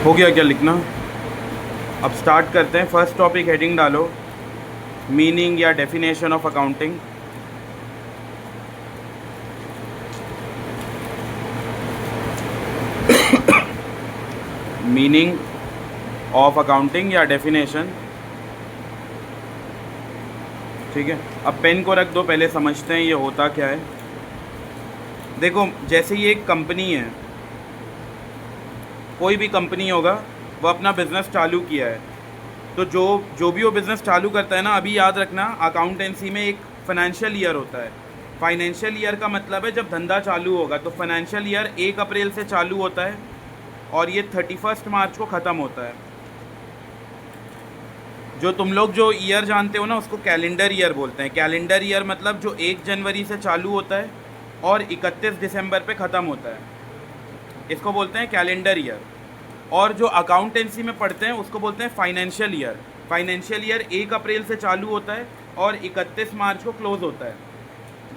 हो गया क्या लिखना? अब स्टार्ट करते हैं। फर्स्ट टॉपिक हेडिंग डालो, मीनिंग या definition of accounting. Meaning of accounting या डेफिनेशन, ठीक है। अब पेन को रख दो, पहले समझते हैं ये होता क्या है। देखो, जैसे ये एक कंपनी है, कोई भी कंपनी होगा, वो अपना बिज़नेस चालू किया है, तो जो भी वो बिज़नेस चालू करता है ना, अभी याद रखना अकाउंटेंसी में एक फाइनेंशियल ईयर होता है। फाइनेंशियल ईयर का मतलब है जब धंधा चालू होगा, तो फाइनेंशियल ईयर 1 अप्रैल से चालू होता है और ये 31 मार्च को ख़त्म होता है। जो तुम लोग जो ईयर जानते हो ना, उसको कैलेंडर ईयर बोलते हैं। कैलेंडर ईयर मतलब जो 1 जनवरी से चालू होता है और 31 दिसंबर पे ख़त्म होता है, इसको बोलते हैं कैलेंडर ईयर। और जो अकाउंटेंसी में पढ़ते हैं उसको बोलते हैं फाइनेंशियल ईयर। फाइनेंशियल ईयर 1 अप्रैल से चालू होता है और 31 मार्च को क्लोज़ होता है।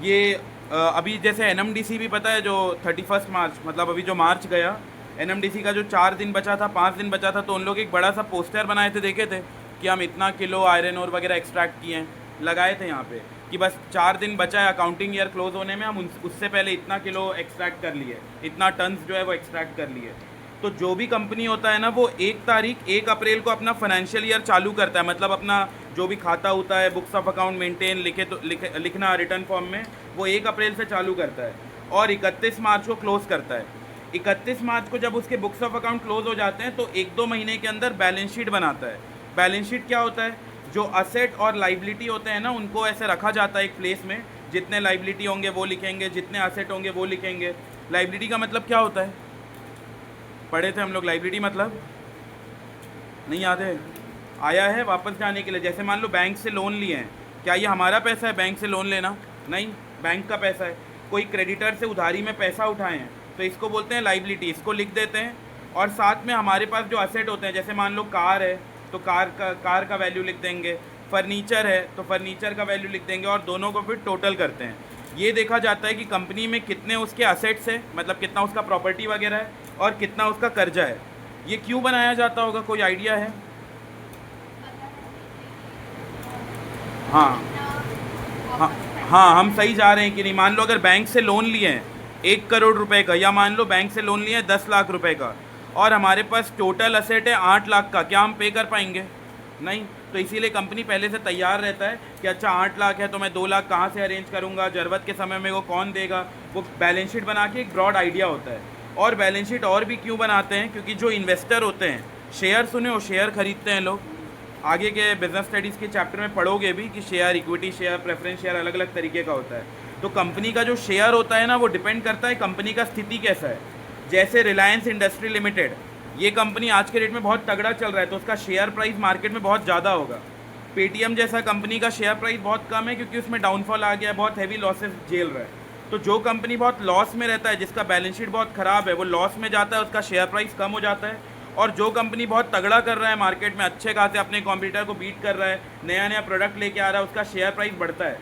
ये अभी जैसे एनएमडीसी भी पता है, जो 31 मार्च मतलब अभी जो मार्च गया, एनएमडीसी का जो 4 दिन बचा था, 5 दिन बचा था, तो उन लोग एक बड़ा सा पोस्टर बनाए थे, देखे थे कि हम इतना किलो आयरन और वगैरह एक्सट्रैक्ट किए हैं, लगाए थे यहाँ पे कि बस 4 दिन बचा है अकाउंटिंग ईयर क्लोज होने में, हम उससे पहले इतना किलो एक्सट्रैक्ट कर लिए, इतना टन्स जो है वो एक्सट्रैक्ट कर लिए। तो जो भी कंपनी होता है ना, वो 1 अप्रैल को अपना फाइनेंशियल ईयर चालू करता है, मतलब अपना जो भी खाता होता है, बुक्स ऑफ अकाउंट मेंटेन लिखना रिटर्न फॉर्म में, वो 1 अप्रैल से चालू करता है और 31 मार्च को क्लोज़ करता है। 31 मार्च को जब उसके बुक्स ऑफ अकाउंट क्लोज हो जाते हैं, तो 1-2 महीने के अंदर बैलेंस शीट बनाता है। बैलेंस शीट क्या होता है? जो असेट और लाइबिलिटी होते हैं ना, उनको ऐसे रखा जाता है एक प्लेस में, जितने लाइबिलिटी होंगे वो लिखेंगे, जितने असेट होंगे वो लिखेंगे। लाइबिलिटी का मतलब क्या होता है? पढ़े थे हम लोग, लाइबिलिटी मतलब नहीं याद है? आया है वापस जाने के लिए। जैसे मान लो बैंक से लोन लिए हैं, क्या ये हमारा पैसा है बैंक से लोन लेना? नहीं, बैंक का पैसा है। कोई क्रेडिटर से उधारी में पैसा उठाए हैं, तो इसको बोलते हैं लाइबिलिटी, इसको लिख देते हैं। और साथ में हमारे पास जो असेट होते हैं, जैसे मान लो कार है तो कार का वैल्यू लिख देंगे, फर्नीचर है तो फर्नीचर का वैल्यू लिख देंगे, और दोनों को फिर टोटल करते हैं। ये देखा जाता है कि कंपनी में कितने उसके असेट्स है, मतलब कितना उसका प्रॉपर्टी वगैरह है और कितना उसका कर्जा है। ये क्यों बनाया जाता होगा, कोई आइडिया है? हाँ हाँ हाँ, हम सही जा रहे हैं कि नहीं? मान लो अगर बैंक से लोन लिए हैं 1 करोड़ रुपए का, या मान लो बैंक से लोन लिए हैं 10 लाख रुपए का, और हमारे पास टोटल असेट है 8 लाख का, क्या हम पे कर पाएंगे? नहीं। तो इसीलिए कंपनी पहले से तैयार रहता है कि अच्छा 8 लाख है तो मैं 2 लाख कहाँ से अरेंज करूँगा, ज़रूरत के समय में वो कौन देगा। वो बैलेंस शीट बना के एक ब्रॉड आइडिया होता है। और बैलेंस शीट और भी क्यों बनाते हैं? क्योंकि जो इन्वेस्टर होते हैं, शेयर सुने हो, शेयर खरीदते हैं लोग, आगे के बिजनेस स्टडीज़ के चैप्टर में पढ़ोगे भी कि share, equity share, preference share अलग अलग तरीके का होता है। तो कंपनी का जो शेयर होता है ना, वो डिपेंड करता है कंपनी का स्थिति कैसा है। जैसे रिलायंस इंडस्ट्री लिमिटेड, ये कंपनी आज के डेट में बहुत तगड़ा चल रहा है, तो उसका शेयर प्राइस मार्केट में बहुत ज़्यादा होगा। पेटीएम जैसा कंपनी का शेयर प्राइस बहुत कम है, क्योंकि उसमें डाउनफॉल आ गया है, बहुत हैवी लॉसेस झेल रहा है। तो जो कंपनी बहुत लॉस में रहता है, जिसका बैलेंस शीट बहुत ख़राब है, वो लॉस में जाता है, उसका शेयर प्राइस कम हो जाता है। और जो कंपनी बहुत तगड़ा कर रहा है मार्केट में, अच्छे खासे अपने कॉम्पिटिटर को बीट कर रहा है, नया नया प्रोडक्ट लेके आ रहा है, उसका शेयर प्राइस बढ़ता है।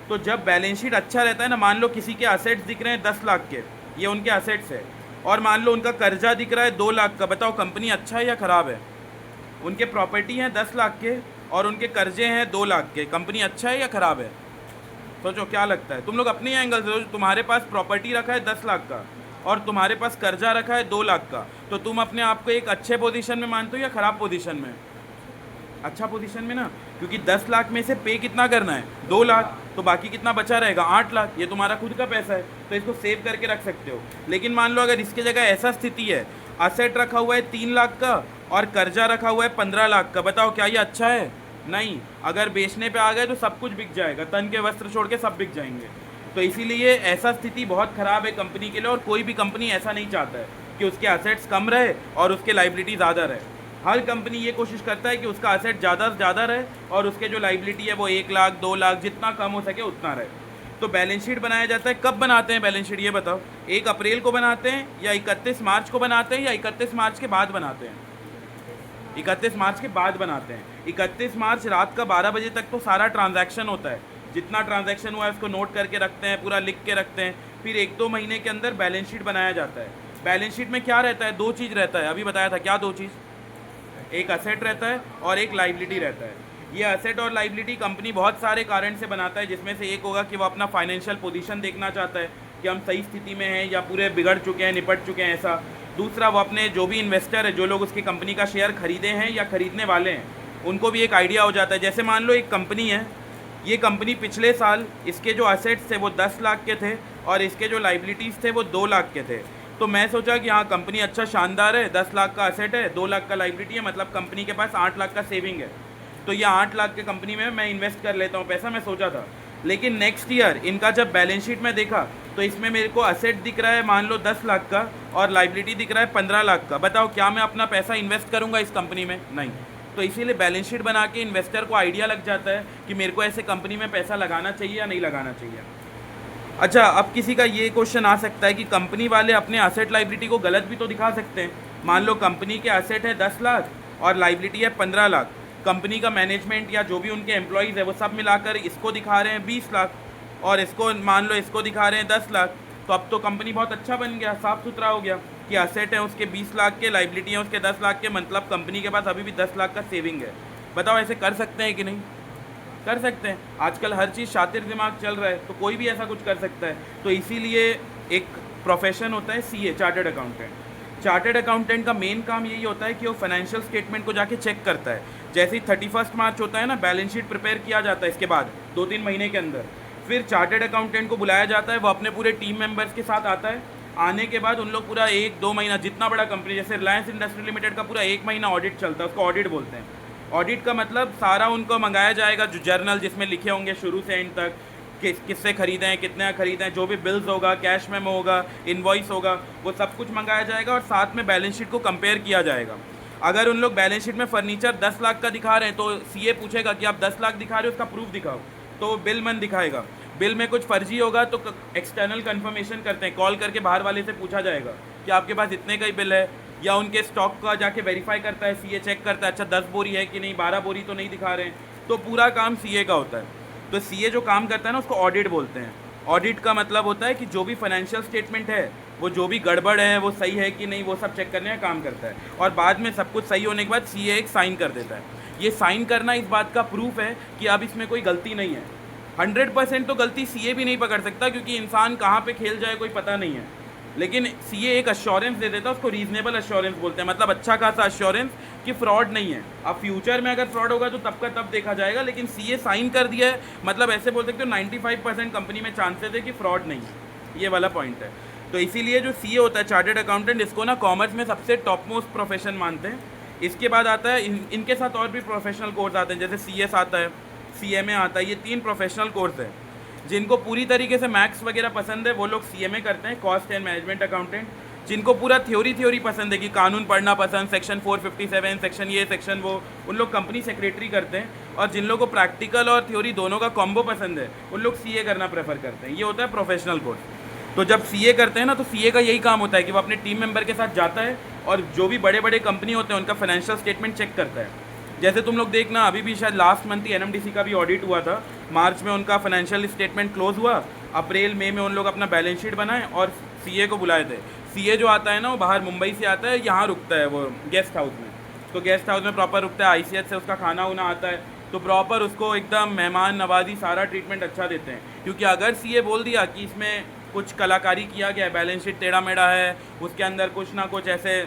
तो जब बैलेंस शीट अच्छा रहता है ना, मान लो किसी के असेट्स दिख रहे हैं 10 लाख के, ये उनके असेट्स है, और मान लो उनका कर्जा दिख रहा है 2 लाख का, बताओ कंपनी अच्छा है या ख़राब है? उनके प्रॉपर्टी हैं 10 लाख के और उनके कर्जे हैं 2 लाख के, कंपनी अच्छा है या ख़राब है? सोचो क्या लगता है? तुम लोग अपने एंगल से सोचो, तुम्हारे पास प्रॉपर्टी रखा है 10 लाख का और तुम्हारे पास कर्जा रखा है 2 लाख का, तो तुम अपने आप को एक अच्छे पोजीशन में मानते हो या ख़राब पोजीशन में? अच्छा पोजीशन में ना, क्योंकि 10 लाख में से पे कितना करना है? 2 लाख, तो बाकी कितना बचा रहेगा? 8 लाख। ये तुम्हारा खुद का पैसा है, तो इसको सेव करके रख सकते हो। लेकिन मान लो अगर इसके जगह ऐसा स्थिति है, असेट रखा हुआ है 3 लाख का और कर्जा रखा हुआ है 15 लाख का, बताओ क्या ये अच्छा है? नहीं। अगर बेचने पे आ गए तो सब कुछ बिक जाएगा, तन के वस्त्र छोड़ के सब बिक जाएंगे। तो इसीलिए ऐसा स्थिति बहुत ख़राब है कंपनी के लिए, और कोई भी कंपनी ऐसा नहीं चाहता है कि उसके असेट्स कम रहे और उसके लाइबिलिटी ज़्यादा रहे। हर कंपनी ये कोशिश करता है कि उसका असेट ज़्यादा से ज़्यादा रहे और उसके जो लाइबिलिटी है वो 1 लाख 2 लाख जितना कम हो सके उतना रहे। तो बैलेंस शीट बनाया जाता है। कब बनाते हैं बैलेंस शीट, ये बताओ? 1 अप्रैल को बनाते हैं या 31 मार्च को बनाते हैं या 31 मार्च के बाद बनाते हैं? 31 मार्च के बाद बनाते हैं। 31 मार्च रात का 12 बजे तक तो सारा ट्रांजैक्शन होता है, जितना ट्रांजैक्शन हुआ है उसको नोट करके रखते हैं, पूरा लिख के रखते हैं। फिर 1-2 महीने के अंदर बैलेंस शीट बनाया जाता है। बैलेंस शीट में क्या रहता है? दो चीज़ रहता है, अभी बताया था। क्या दो चीज़? एक असेट रहता है और एक लाइबिलिटी रहता है। ये असेट और लाइबिलिटी कंपनी बहुत सारे कारण से बनाता है, जिसमें से एक होगा कि वो अपना फाइनेंशियल पोजीशन देखना चाहता है कि हम सही स्थिति में हैं या पूरे बिगड़ चुके हैं, निपट चुके हैं, ऐसा। दूसरा, वो अपने जो भी इन्वेस्टर है, जो लोग उसकी कंपनी का शेयर खरीदे हैं या खरीदने वाले हैं, उनको भी एक आइडिया हो जाता है। जैसे मान लो एक कंपनी है, ये कंपनी पिछले साल इसके जो असेट्स थे वो 10 लाख के थे और इसके जो लाइबिलिटीज़ थे वो 2 लाख के थे। तो मैं सोचा कि हाँ, कंपनी अच्छा शानदार है, 10 लाख का असेट है, 2 लाख का लाइबिलिटी है, मतलब कंपनी के पास 8 लाख का सेविंग है, तो ये 8 लाख के कंपनी में मैं इन्वेस्ट कर लेता हूँ पैसा, मैं सोचा था। लेकिन नेक्स्ट ईयर इनका जब बैलेंस शीट में देखा तो इसमें मेरे को असेट दिख रहा है मान लो 10 लाख का और लाइबिलिटी दिख रहा है 15 लाख का। बताओ, क्या मैं अपना पैसा इन्वेस्ट करूँगा इस कंपनी में? नहीं। तो इसीलिए बैलेंस शीट बना के इन्वेस्टर को आइडिया लग जाता है कि मेरे को ऐसे कंपनी में पैसा लगाना चाहिए या नहीं लगाना चाहिए। अच्छा, अब किसी का ये क्वेश्चन आ सकता है कि कंपनी वाले अपने असेट लाइबिलिटी को गलत भी तो दिखा सकते हैं। मान लो कंपनी के असेट है 10 लाख और लाइबिलिटी है 15 लाख। कंपनी का मैनेजमेंट या जो भी उनके एम्प्लॉयज़ है वो सब मिलाकर इसको दिखा रहे हैं 20 लाख और इसको मान लो इसको दिखा रहे हैं 10 लाख। तो अब तो कंपनी बहुत अच्छा बन गया, साफ़ सुथरा हो गया कि असेट है उसके 20 लाख के, लाइबिलिटी है उसके 10 लाख के, मतलब कंपनी के पास अभी भी 10 लाख का सेविंग है। बताओ, ऐसे कर सकते हैं कि नहीं? कर सकते हैं। आजकल हर चीज़ शातिर दिमाग चल रहा है, तो कोई भी ऐसा कुछ कर सकता है। तो इसीलिए एक प्रोफेशन होता है CA, chartered accountant. Chartered accountant का मेन काम यही होता है कि वो फाइनेंशियल स्टेटमेंट को जाके चेक करता है। जैसे ही 31 मार्च होता है ना, बैलेंस शीट प्रिपेयर किया जाता है, इसके बाद 2-3 महीने के अंदर फिर चार्टर्ड अकाउंटेंट को बुलाया जाता है। वो अपने पूरे टीम मेंबर्स के साथ आता है। आने के बाद उन लोग पूरा 1-2 महीना, जितना बड़ा कंपनी जैसे रिलायंस इंडस्ट्री लिमिटेड का पूरा 1 महीना ऑडिट चलता है, उसको ऑडिट बोलते हैं। ऑडिट का मतलब सारा उनको मंगाया जाएगा, जो जर्नल जिसमें लिखे होंगे शुरू से एंड तक, किससे खरीदे हैं, कितने खरीदे हैं, जो भी बिल्स होगा, कैश मेमो होगा, इनवॉइस होगा, वो सब कुछ मंगाया जाएगा और साथ में बैलेंस शीट को कंपेयर किया जाएगा। अगर उन लोग बैलेंस शीट में फर्नीचर 10 लाख का दिखा रहे हैं तो सीए पूछेगा कि आप 10 लाख दिखा रहे हो, उसका प्रूफ दिखाओ, तो बिल मन दिखाएगा। बिल में कुछ फर्जी होगा तो एक्सटर्नल कंफर्मेशन करते हैं, कॉल करके बाहर वाले से पूछा जाएगा कि आपके पास इतने का ही बिल है, या उनके स्टॉक का जाके वेरीफाई करता है, सीए चेक करता है, अच्छा 10 बोरी है कि नहीं, 12 बोरी तो नहीं दिखा रहे हैं। तो पूरा काम सीए का होता है। तो सीए जो काम करता है ना, उसको ऑडिट बोलते हैं। ऑडिट का मतलब होता है कि जो भी फाइनेंशियल स्टेटमेंट है, वो जो भी गड़बड़ है वो सही है कि नहीं, वो सब चेक करने का काम करता है। और बाद में सब कुछ सही होने के बाद सीए एक साइन कर देता है। ये साइन करना इस बात का प्रूफ है कि अब इसमें कोई गलती नहीं है। 100% तो गलती सीए भी नहीं पकड़ सकता, क्योंकि इंसान कहाँ पे खेल जाए कोई पता नहीं है। लेकिन सीए एक अश्योरेंस दे देता है, उसको रीजनेबल अश्योरेंस बोलते हैं, मतलब अच्छा खासा अश्योरेंस कि फ्रॉड नहीं है। अब फ्यूचर में अगर फ्रॉड होगा तो तब का तब देखा जाएगा, लेकिन सीए साइन कर दिया है, मतलब ऐसे बोल सकते हो 95% कंपनी में चांसेस है कि फ्रॉड नहीं है। ये वाला पॉइंट है। तो इसीलिए जो सीए होता है, चार्टर्ड अकाउंटेंट, इसको ना कॉमर्स में सबसे टॉप मोस्ट प्रोफेशन मानते हैं। इसके बाद आता है इनके साथ और भी प्रोफेशनल कोर्स आते हैं, जैसे सीएस आता है, सीएमए आता है। ये 3 प्रोफेशनल कोर्स है। जिनको पूरी तरीके से मैथ्स वगैरह पसंद है वो लोग सीएमए करते हैं, कॉस्ट एंड मैनेजमेंट अकाउंटेंट। जिनको पूरा थ्योरी पसंद है कि कानून पढ़ना पसंद, सेक्शन 457, सेक्शन ये सेक्शन वो, उन लोग कंपनी सेक्रेटरी करते हैं। और जिन लोगों को प्रैक्टिकल और थ्योरी दोनों का कॉम्बो पसंद है, उन लोग सीए करना प्रेफर करते हैं। ये होता है प्रोफेशनल कोर्स। तो जब सीए करते हैं ना, तो सीए का यही काम होता है कि वो अपने टीम मेंबर के साथ जाता है और जो भी बड़े बड़े कंपनी होते हैं उनका फाइनेंशियल स्टेटमेंट चेक करता है। जैसे तुम लोग देखना, अभी भी शायद लास्ट मंथ ही एनएमडीसी का भी ऑडिट हुआ था। मार्च में उनका फाइनेंशियल स्टेटमेंट क्लोज हुआ, अप्रैल मई में उन लोग अपना बैलेंस शीट बनाए और सीए को बुलाए थे। सीए जो आता है ना, वो बाहर मुंबई से आता है, यहाँ रुकता है वो गेस्ट हाउस में। तो गेस्ट हाउस में प्रॉपर रुकता है, आईसीएच से उसका खाना वाना आता है, तो प्रॉपर उसको एकदम मेहमान नवाजी सारा ट्रीटमेंट अच्छा देते हैं। क्योंकि अगर सीए बोल दिया कि इसमें कुछ कलाकारी किया गया है, बैलेंस शीट टेढ़ा मेढ़ा है, उसके अंदर कुछ ना कुछ ऐसे,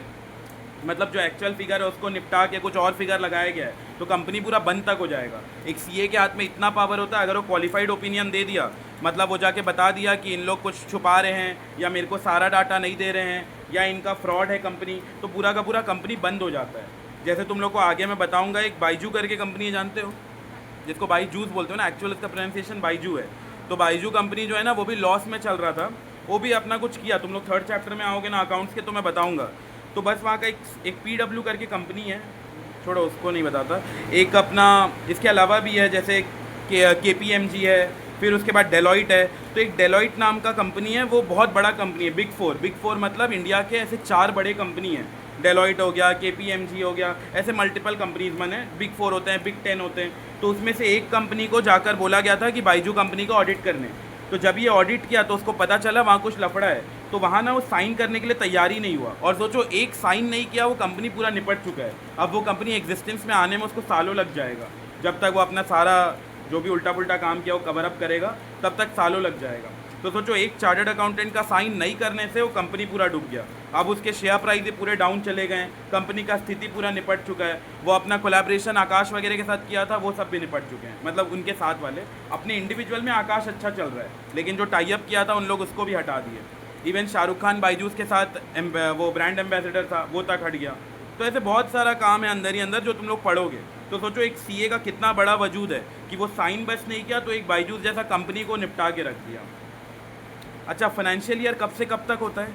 मतलब जो एक्चुअल फिगर है उसको निपटा के कुछ और फिगर लगाया गया है, तो कंपनी पूरा बंद तक हो जाएगा। एक सीए के हाथ में इतना पावर होता है, अगर वो क्वालिफाइड ओपिनियन दे दिया, मतलब वो जाके बता दिया कि इन लोग कुछ छुपा रहे हैं या मेरे को सारा डाटा नहीं दे रहे हैं या इनका फ्रॉड है कंपनी, तो पूरा का पूरा कंपनी बंद हो जाता है। जैसे तुम लोग को आगे मैं बताऊँगा, एक बाइजू करके कंपनी जानते हो, जिसको बाईजूस बोलते हो ना, एक्चुअल इसका प्रोनाउंसिएशन बाइजू है। तो बाइजू कंपनी जो है ना, वो भी लॉस में चल रहा था, वो भी अपना कुछ किया। तुम लोग 3rd चैप्टर में आओगे ना अकाउंट्स के, तो मैं बताऊँगा। तो बस वहाँ का एक पीडब्ल्यू करके कंपनी है, छोड़ो उसको नहीं बताता। एक अपना इसके अलावा भी है, जैसे केपीएमजी है, फिर उसके बाद डेलॉइट है। तो एक डेलॉइट नाम का कंपनी है, वो बहुत बड़ा कंपनी है, बिग फोर मतलब इंडिया के ऐसे 4 बड़े कंपनी हैं। डेलॉइट हो गया, केपीएमजी हो गया, ऐसे मल्टीपल कंपनीज बने, बिग 4 होते हैं, बिग 10 होते हैं। तो उसमें से एक कंपनी को जाकर बोला गया था कि बाइजू कंपनी को ऑडिट करने। तो जब ये ऑडिट किया तो उसको पता चला वहाँ कुछ लफड़ा है, तो वहाँ ना वो साइन करने के लिए तैयार ही नहीं हुआ। और सोचो, एक साइन नहीं किया, वो कंपनी पूरा निपट चुका है। अब वो कंपनी एग्जिस्टेंस में आने में उसको सालों लग जाएगा। जब तक वो अपना सारा जो भी उल्टा पुल्टा काम किया वो कवर अप करेगा, तब तक सालों लग जाएगा। तो सोचो, एक चार्टर्ड अकाउंटेंट का साइन नहीं करने से वो कंपनी पूरा डूब गया। अब उसके शेयर प्राइस पूरे डाउन चले गए, कंपनी का स्थिति पूरा निपट चुका है। वो अपना कोलैबोरेशन आकाश वगैरह के साथ किया था, वो सब भी निपट चुके हैं। मतलब उनके साथ वाले, अपने इंडिविजुअल में आकाश अच्छा चल रहा है, लेकिन जो टाई अप किया था उन लोग उसको भी हटा दिए। इवन शाहरुख खान बाईजूस के साथ वो ब्रांड एम्बेसडर था, वो तक हट गया। तो ऐसे बहुत सारा काम है अंदर ही अंदर जो तुम लोग पढ़ोगे। तो सोचो, एक सीए का कितना बड़ा वजूद है कि वो साइन बस नहीं किया तो एक बाईजूस जैसा कंपनी को निपटा के रख दिया। अच्छा, फाइनेंशियल ईयर कब से कब तक होता है?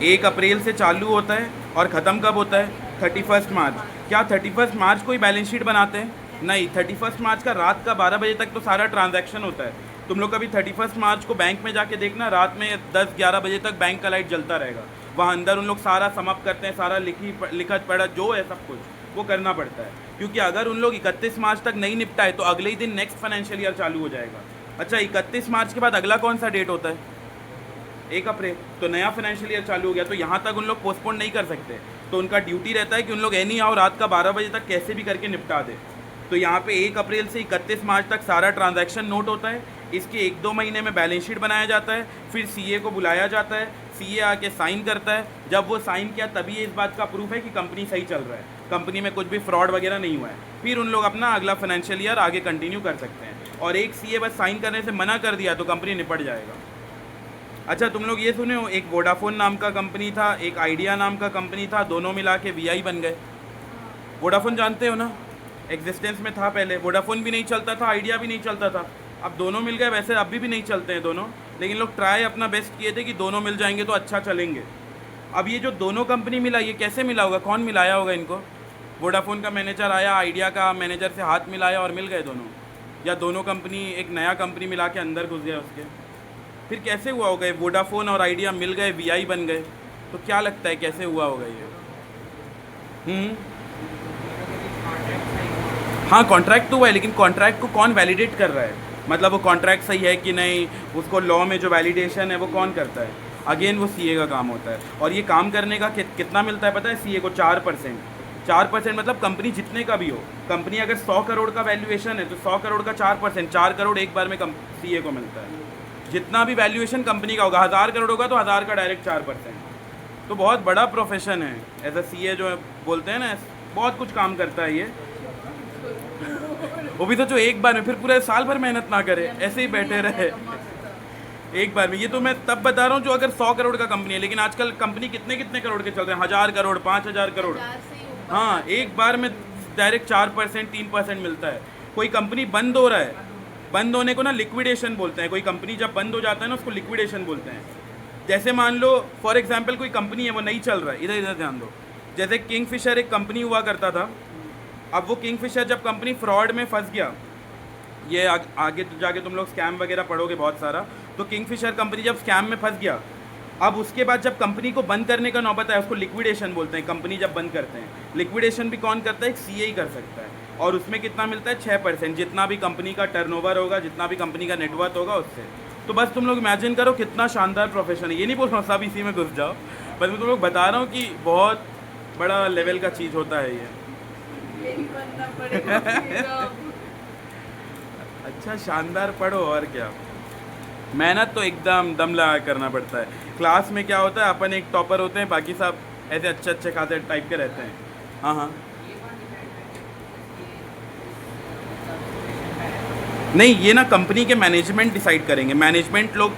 1 अप्रैल से चालू होता है और ख़त्म कब होता है? 31 मार्च। क्या 31 मार्च को ही बैलेंस शीट बनाते हैं? नहीं, 31 मार्च का रात का 12 बजे तक तो सारा ट्रांजैक्शन होता है। तुम लोग कभी 31 मार्च को बैंक में जाके देखना, रात में 10-11 बजे तक बैंक का लाइट जलता रहेगा। वहाँ अंदर उन लोग सारा समाप्त करते हैं, सारा लिखत पढ़त जो है सब कुछ वो करना पड़ता है। क्योंकि अगर उन लोग 31 मार्च तक नहीं निपटाए तो अगले ही दिन नेक्स्ट फाइनेंशियल ईयर चालू हो जाएगा। अच्छा, 31 मार्च के बाद अगला कौन सा डेट होता है? 1 अप्रैल। तो नया फाइनेंशियल ईयर चालू हो गया। तो यहाँ तक उन लोग पोस्टपोन नहीं कर सकते। तो उनका ड्यूटी रहता है कि उन लोग एनी हाउ रात का 12 बजे तक कैसे भी करके निपटा दे। तो यहाँ पे 1 अप्रैल से 31 मार्च तक सारा ट्रांजैक्शन नोट होता है। इसके 1-2 महीने में बैलेंस शीट बनाया जाता है। फिर सीए को बुलाया जाता है, सीए आके साइन करता है। जब वो साइन किया तभी इस बात का प्रूफ है कि कंपनी सही चल रहा है, कंपनी में कुछ भी फ्रॉड वगैरह नहीं हुआ है। फिर उन लोग अपना अगला फाइनेंशियल ईयर आगे कंटिन्यू कर सकते हैं। और एक सीए बस साइन करने से मना कर दिया तो कंपनी निपट जाएगा। अच्छा, तुम लोग ये सुने हो, एक वोडाफोन नाम का कंपनी था, एक आइडिया नाम का कंपनी था, दोनों मिला के वीआई बन गए। वोडाफोन जानते हो ना, एग्जिस्टेंस में था पहले। वोडाफोन भी नहीं चलता था, आइडिया भी नहीं चलता था। अब दोनों मिल गए। वैसे अभी भी नहीं चलते हैं दोनों, लेकिन लोग ट्राई अपना बेस्ट किए थे कि दोनों मिल जाएंगे तो अच्छा चलेंगे। अब ये जो दोनों कंपनी मिला, ये कैसे मिला होगा? कौन मिलाया होगा इनको? वोडाफोन का मैनेजर आया, आइडिया का मैनेजर से हाथ मिलाया और मिल गए दोनों? या दोनों कंपनी एक नया कंपनी मिला के अंदर घुस गया उसके? फिर कैसे हुआ होगा? वोडाफोन और आइडिया मिल गए, वीआई बन गए। तो क्या लगता है कैसे हुआ होगा ये? हाँ, कॉन्ट्रैक्ट तो हुआ है, लेकिन कॉन्ट्रैक्ट को कौन वैलिडेट कर रहा है? मतलब वो कॉन्ट्रैक्ट सही है कि नहीं, उसको लॉ में जो वैलिडेशन है वो कौन करता है? अगेन वो सीए का काम होता है। और ये काम करने का कितना मिलता है पता है सीए को? 4%। 4% मतलब कंपनी जितने का भी हो, कंपनी अगर 100 करोड़ का वैल्यूएशन है तो 100 करोड़ का 4%, 4 करोड़ एक बार में सीए को मिलता है। जितना भी वैल्यूएशन कंपनी का होगा, 1000 करोड़ होगा तो 1000 का डायरेक्ट 4%। तो बहुत बड़ा प्रोफेशन है ऐसा सीए जो बोलते हैं ना, बहुत कुछ काम करता है ये। वो भी तो जो एक बार में, फिर पूरे साल भर मेहनत ना करे, ऐसे ही बैठे रहे एक बार में। ये तो मैं तब बता रहा हूँ जो अगर 100 करोड़ का कंपनी है, लेकिन आजकल कंपनी कितने कितने करोड़ के चल रहे हैं? 1000 करोड़, 5000 करोड़। हाँ, एक बार में डायरेक्ट 4%, 3% मिलता है। कोई कंपनी बंद हो रहा है, बंद होने को ना लिक्विडेशन बोलते हैं। कोई कंपनी जब बंद हो जाता है ना, उसको लिक्विडेशन बोलते हैं। जैसे मान लो फॉर एग्जाम्पल कोई कंपनी है, वो नहीं चल रहा है, इधर इधर ध्यान दो। जैसे किंगफिशर एक कंपनी हुआ करता था। अब वो किंगफिशर जब कंपनी फ्रॉड में फंस गया, ये आगे जाके तुम लोग स्कैम वगैरह पढ़ोगे बहुत सारा। तो किंगफिशर कंपनी जब स्कैम में फंस गया, अब उसके बाद जब कंपनी को बंद करने का नौबत है, उसको लिक्विडेशन बोलते हैं। कंपनी जब बंद करते हैं, लिक्विडेशन भी कौन करता है? एक सीए ही कर सकता है। और उसमें कितना मिलता है? 6%, जितना भी कंपनी का टर्नओवर होगा, जितना भी कंपनी का नेटवर्थ होगा उससे। तो बस तुम लोग इमेजिन करो कितना शानदार प्रोफेशन है। ये नहीं बोल रहा हूँ सब इसी में घुस जाओ, बस मैं तुम लोग बता रहा हूँ कि बहुत बड़ा लेवल का चीज़ होता है ये। अच्छा, शानदार पढ़ो और क्या। मेहनत तो एकदम दम लगा करना पड़ता है। क्लास में क्या होता है, अपन एक टॉपर होते हैं, बाकी सब ऐसे अच्छे अच्छे खाते टाइप के रहते हैं। हाँ हाँ, नहीं, ये ना कंपनी के मैनेजमेंट डिसाइड करेंगे। मैनेजमेंट लोग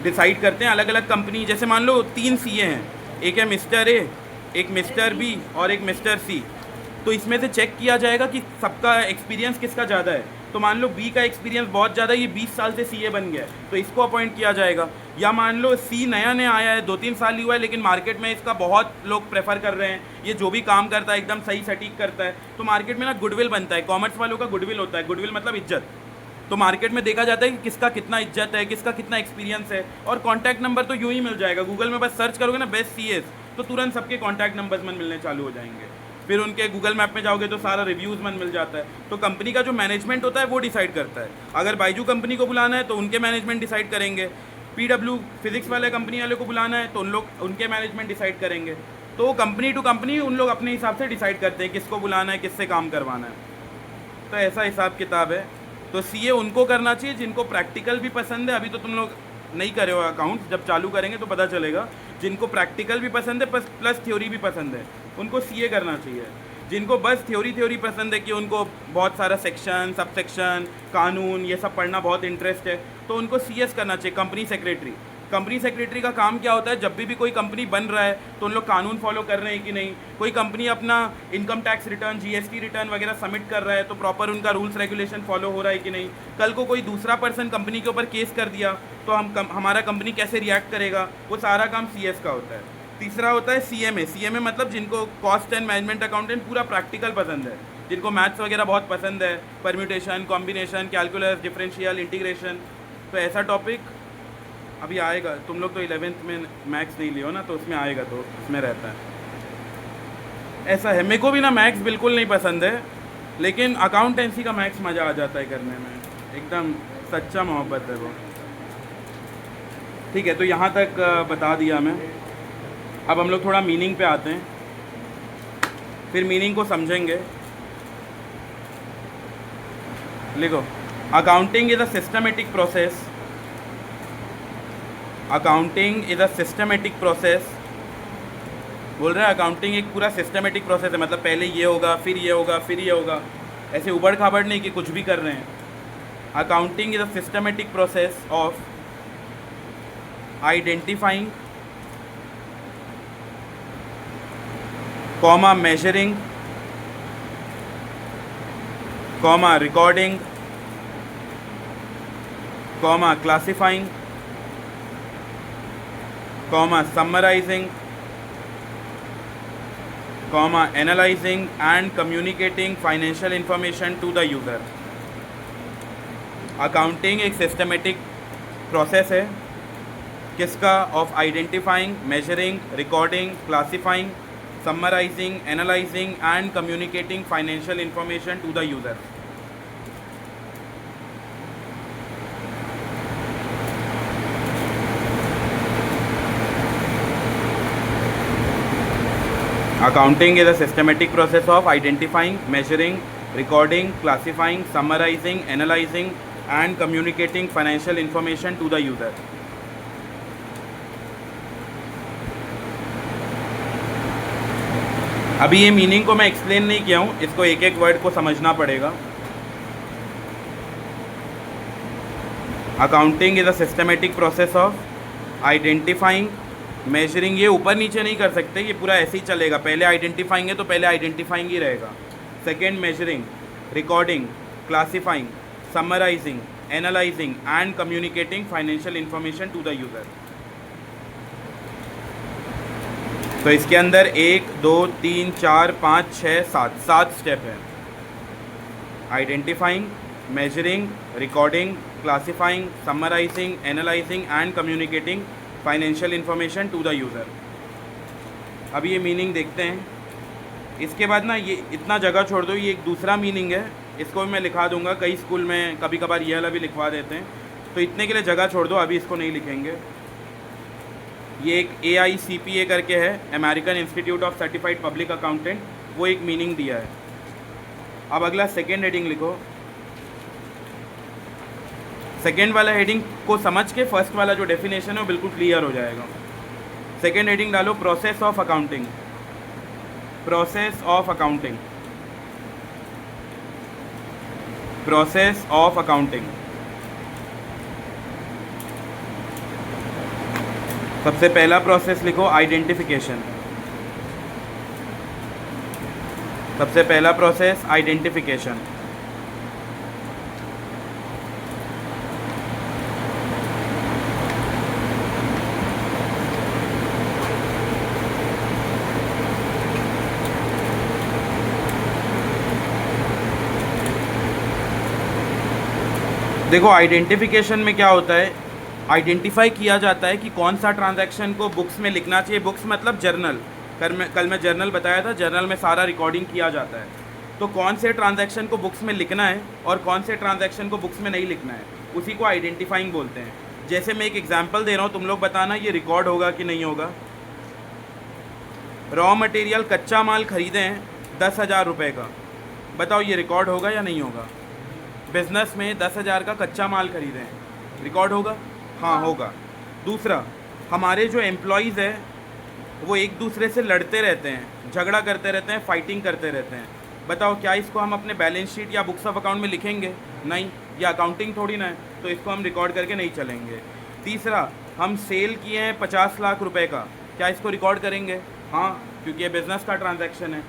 डिसाइड करते हैं। अलग अलग कंपनी, जैसे मान लो 3 सीए हैं, एक है मिस्टर ए, एक मिस्टर बी और एक मिस्टर सी। तो इसमें से चेक किया जाएगा कि सबका एक्सपीरियंस किसका ज़्यादा है। तो मान लो बी का एक्सपीरियंस बहुत ज़्यादा है, ये 20 साल से सीए बन गया है, तो इसको अपॉइंट किया जाएगा। या मान लो सी नया नया आया है, 2-3 साल ही हुआ है, लेकिन मार्केट में इसका बहुत लोग प्रेफर कर रहे हैं, ये जो भी काम करता है एकदम सही सटीक करता है। तो मार्केट में ना गुडविल बनता है। कॉमर्स वालों का गुडविल होता है। गुडविल मतलब इज्जत। तो मार्केट में देखा जाता है कि किसका कितना इज्जत है, किसका कितना एक्सपीरियंस है। और कॉन्टैक्ट नंबर तो यूँ ही मिल जाएगा। गूगल में बस सर्च करोगे ना बेस्ट सीएस, तो तुरंत सबके कॉन्टैक्ट नंबर्स मन मिलने चालू हो जाएंगे। फिर उनके गूगल मैप में जाओगे तो सारा रिव्यूज़ मन मिल जाता है। तो कंपनी का जो मैनेजमेंट होता है वो डिसाइड करता है। अगर बाइजू कंपनी को बुलाना है तो उनके मैनेजमेंट डिसाइड करेंगे। PW फिजिक्स वाले कंपनी वाले को बुलाना है तो उन लोग उनके मैनेजमेंट डिसाइड करेंगे। तो कंपनी टू कंपनी उन लोग अपने हिसाब से डिसाइड करते हैं किसको बुलाना है, किससे काम करवाना है। तो ऐसा हिसाब किताब है। तो CA उनको करना चाहिए जिनको प्रैक्टिकल भी पसंद है। अभी तो तुम लोग नहीं करे हो अकाउंट, जब चालू करेंगे तो पता चलेगा। जिनको प्रैक्टिकल भी पसंद है प्लस थ्योरी भी पसंद है उनको CA करना चाहिए। जिनको बस थ्योरी पसंद है कि उनको बहुत सारा सेक्शन, सब सेक्शन, कानून ये सब पढ़ना बहुत इंटरेस्ट है तो उनको CS करना चाहिए, कंपनी सेक्रेटरी। कंपनी सेक्रेटरी का काम क्या होता है, जब भी कोई कंपनी बन रहा है तो उन लोग कानून फॉलो कर रहे हैं कि नहीं, कोई कंपनी अपना income tax return, GST return वगैरह सबमिट कर रहा है तो प्रॉपर उनका रूल्स रेगुलेशन फॉलो हो रहा है कि नहीं। कल को कोई दूसरा पर्सन कंपनी के ऊपर केस कर दिया तो हमारा कंपनी कैसे रिएक्ट करेगा, वो सारा काम CS का होता है। तीसरा होता है CMA मतलब जिनको कॉस्ट एंड मैनेजमेंट अकाउंटेंट पूरा प्रैक्टिकल पसंद है, जिनको मैथ्स वगैरह बहुत पसंद है, permutation, combination, calculus, differential, integration. तो ऐसा टॉपिक अभी आएगा। तुम लोग तो 11th में मैथ्स नहीं लियो ना, तो उसमें आएगा, तो उसमें रहता है। ऐसा है। मेरे को भी ना मैथ्स बिल्कुल नहीं पसंद है, लेकिन अकाउंटेंसी का मैथ्स मज़ा आ जाता है करने में, एकदम सच्चा मोहब्बत है वो। ठीक है, तो यहाँ तक बता दिया मैं। अब हम लोग थोड़ा मीनिंग पे आते हैं, फिर मीनिंग को समझेंगे। लिखो, accounting is a systematic process. Accounting is a systematic process. बोल रहे हैं अकाउंटिंग एक पूरा सिस्टमेटिक प्रोसेस है, मतलब पहले ये होगा, फिर ये होगा, फिर ये होगा, ऐसे उबड़ खाबड़ नहीं कि कुछ भी कर रहे हैं। Accounting is a systematic process of identifying, comma measuring, comma recording, comma classifying, comma summarizing, comma analyzing and communicating financial information to the user। Accounting एक सिस्टमेटिक प्रोसेस है, किसका? Of identifying, measuring, recording, classifying, summarizing, analyzing and communicating financial information to the user। Accounting is a systematic process of identifying, measuring, recording, classifying, summarizing, analyzing and communicating financial information to the user। अभी ये meaning को मैं explain नहीं किया हूँ, इसको एक एक वर्ड को समझना पड़ेगा। Accounting is a systematic process of identifying, measuring, ये ऊपर नीचे नहीं कर सकते, ये पूरा ऐसे ही चलेगा। पहले आइडेंटिफाइंग है तो पहले आइडेंटिफाइंग ही रहेगा। Second measuring, recording, classifying, summarising, analysing and communicating financial information to the user. तो इसके अंदर 1 2 3 4 5 6 7 स्टेप है। Identifying, measuring, recording, classifying, summarising, analysing and communicating financial information to the user. अभी ये मीनिंग देखते हैं। इसके बाद ना ये इतना जगह छोड़ दो, ये एक दूसरा मीनिंग है, इसको भी मैं लिखा दूंगा। कई स्कूल में कभी कभार ये वाला भी लिखवा देते हैं, तो इतने के लिए जगह छोड़ दो, अभी इसको नहीं लिखेंगे। ये एक AICPA करके है, American institute of certified public accountant, वो एक मीनिंग दिया है। अब अगला सेकेंड हेडिंग लिखो। सेकेंड वाला हेडिंग को समझ के फर्स्ट वाला जो डेफिनेशन है वो बिल्कुल क्लियर हो जाएगा। सेकेंड हेडिंग डालो, process of accounting. Process of accounting, process of accounting. सबसे पहला प्रोसेस लिखो, आइडेंटिफिकेशन। सबसे पहला प्रोसेस आइडेंटिफिकेशन। देखो, आइडेंटिफिकेशन में क्या होता है, आइडेंटिफाई किया जाता है कि कौन सा ट्रांजैक्शन को बुक्स में लिखना चाहिए। बुक्स मतलब जर्नल, कल मैं जर्नल बताया था, जर्नल में सारा रिकॉर्डिंग किया जाता है। तो कौन से ट्रांजैक्शन को बुक्स में लिखना है और कौन से ट्रांजैक्शन को बुक्स में नहीं लिखना है, उसी को आइडेंटिफाइंग बोलते हैं। जैसे मैं एक एग्जांपल दे रहा हूँ, तुम लोग बताना ये रिकॉर्ड होगा कि नहीं होगा। रॉ मटेरियल कच्चा माल खरीदे हैं 10,000 रुपये का, बताओ ये रिकॉर्ड होगा या नहीं होगा। बिजनेस में 10,000 का कच्चा माल खरीदे हैं, रिकॉर्ड होगा? हाँ होगा। दूसरा, हमारे जो एम्प्लॉयज़ है वो एक दूसरे से लड़ते रहते हैं, झगड़ा करते रहते हैं, फाइटिंग करते रहते हैं, बताओ क्या इसको हम अपने बैलेंस शीट या बुक्स ऑफ अकाउंट में लिखेंगे? नहीं, ये अकाउंटिंग थोड़ी ना है, तो इसको हम रिकॉर्ड करके नहीं चलेंगे। तीसरा, हम सेल किए हैं 50 लाख रुपए का, क्या इसको रिकॉर्ड करेंगे? हाँ, क्योंकि ये बिज़नेस का ट्रांजैक्शन है।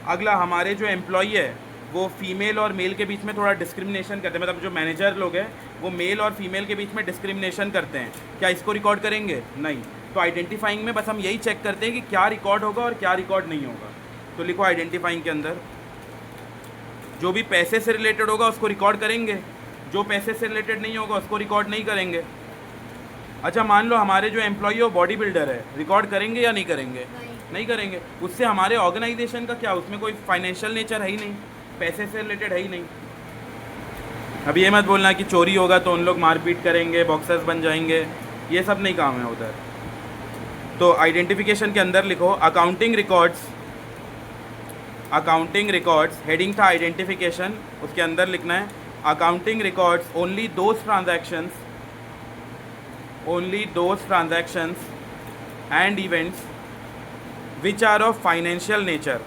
अगला, हमारे जो एम्प्लॉई है वो फीमेल और मेल के बीच में थोड़ा डिस्क्रिमिनेशन करते हैं, मतलब जो मैनेजर लोग हैं वो मेल और फीमेल के बीच में डिस्क्रिमिनेशन करते हैं, क्या इसको रिकॉर्ड करेंगे? नहीं। तो आइडेंटिफाइंग में बस हम यही चेक करते हैं कि क्या रिकॉर्ड होगा और क्या रिकॉर्ड नहीं होगा। तो लिखो आइडेंटिफाइंग के अंदर जो भी पैसे से रिलेटेड होगा उसको रिकॉर्ड करेंगे, जो पैसे से रिलेटेड नहीं होगा उसको रिकॉर्ड नहीं करेंगे। अच्छा, मान लो हमारे जो एम्प्लॉई हो बॉडी बिल्डर है, रिकॉर्ड करेंगे या नहीं करेंगे? नहीं करेंगे। उससे हमारे ऑर्गेनाइजेशन का क्या, उसमें कोई फाइनेंशियल नेचर है ही नहीं, पैसे से रिलेटेड है ही नहीं। अब ये मत बोलना कि चोरी होगा तो उन लोग मारपीट करेंगे, बॉक्सर्स बन जाएंगे, ये सब नहीं काम है उधर। तो आइडेंटिफिकेशन के अंदर लिखो अकाउंटिंग रिकॉर्ड्स, हेडिंग था आइडेंटिफिकेशन, उसके अंदर लिखना है accounting records only those transactions and events which are of financial nature.